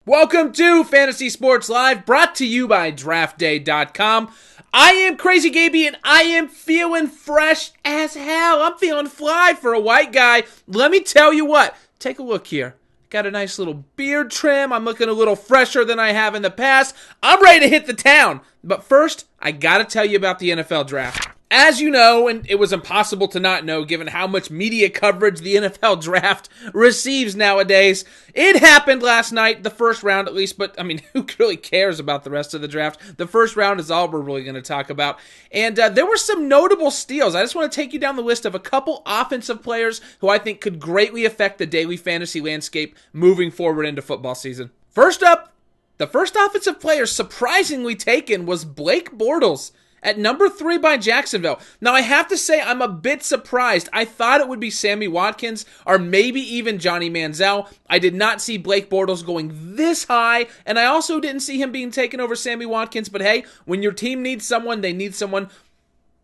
Welcome to Fantasy Sports Live, brought to you by DraftDay.com. I am Crazy Gaby, and I am feeling fresh as hell. I'm feeling fly for a white guy. Let me tell you what. Take a look here. Got a nice little beard trim. I'm looking a little fresher than I have in the past. I'm ready to hit the town. But first, I gotta tell you about the NFL Draft. As you know, and it was impossible to not know given how much media coverage the NFL Draft receives nowadays, it happened last night, the first round at least, but I mean, who really cares about the rest of the draft? The first round is all we're really going to talk about. And there were some notable steals. I just want to take you down the list of a couple offensive players who I think could greatly affect the daily fantasy landscape moving forward into football season. First up, the first offensive player surprisingly taken was Blake Bortles at number 3 by Jacksonville. Now, I have to say I'm a bit surprised. I thought it would be Sammy Watkins or maybe even Johnny Manziel. I did not see Blake Bortles going this high, and I also didn't see him being taken over Sammy Watkins. But hey, when your team needs someone, they need someone.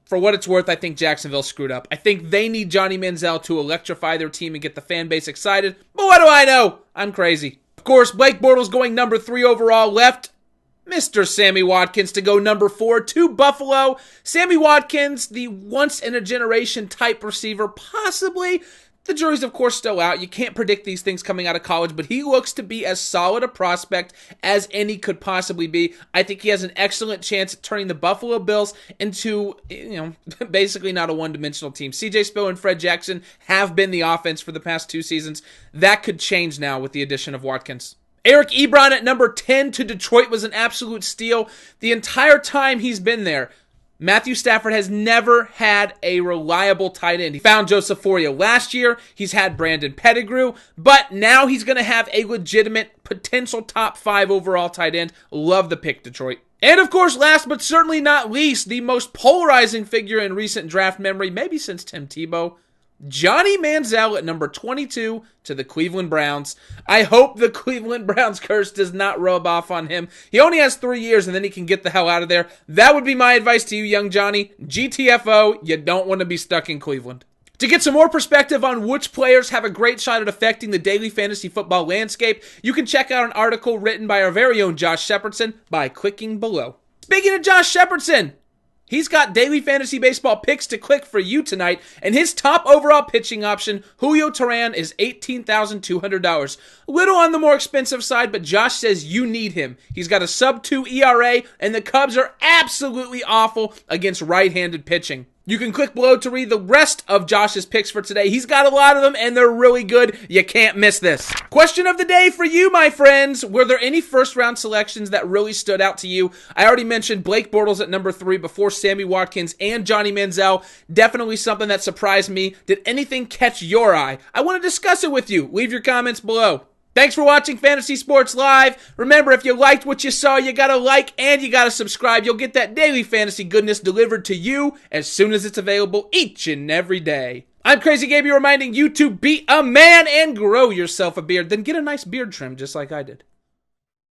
For what it's worth, I think Jacksonville screwed up. I think they need Johnny Manziel to electrify their team and get the fan base excited. But what do I know? I'm crazy. Of course, Blake Bortles going number 3 overall left Mr. Sammy Watkins to go number 4 to Buffalo. Sammy Watkins, the once-in-a-generation type receiver, possibly. The jury's, of course, still out. You can't predict these things coming out of college, but he looks to be as solid a prospect as any could possibly be. I think he has an excellent chance at turning the Buffalo Bills into, basically not a one-dimensional team. CJ Spiller and Fred Jackson have been the offense for the past 2 seasons. That could change now with the addition of Watkins. Eric Ebron at number 10 to Detroit was an absolute steal. The entire time he's been there, Matthew Stafford has never had a reliable tight end. He found Joseph Foria last year. He's had Brandon Pettigrew, but now he's going to have a legitimate potential top 5 overall tight end. Love the pick, Detroit. And of course, last but certainly not least, the most polarizing figure in recent draft memory, maybe since Tim Tebow, Johnny Manziel at number 22 to the Cleveland Browns. I hope the Cleveland Browns curse does not rub off on him. He only has 3 years and then he can get the hell out of there. That would be my advice to you, young Johnny. GTFO, you don't want to be stuck in Cleveland. To get some more perspective on which players have a great shot at affecting the daily fantasy football landscape, you can check out an article written by our very own Josh Shepardson by clicking below. Speaking of Josh Shepardson, he's got daily fantasy baseball picks to click for you tonight, and his top overall pitching option, Julio Teheran, is $18,200. A little on the more expensive side, but Josh says you need him. He's got a sub-2 ERA, and the Cubs are absolutely awful against right-handed pitching. You can click below to read the rest of Josh's picks for today. He's got a lot of them, and they're really good. You can't miss this. Question of the day for you, my friends. Were there any first-round selections that really stood out to you? I already mentioned Blake Bortles at number 3 before Sammy Watkins and Johnny Manziel. Definitely something that surprised me. Did anything catch your eye? I want to discuss it with you. Leave your comments below. Thanks for watching Fantasy Sports Live. Remember, if you liked what you saw, you gotta like and you gotta subscribe. You'll get that daily fantasy goodness delivered to you as soon as it's available each and every day. I'm Crazy Gaby reminding you to be a man and grow yourself a beard. Then get a nice beard trim just like I did.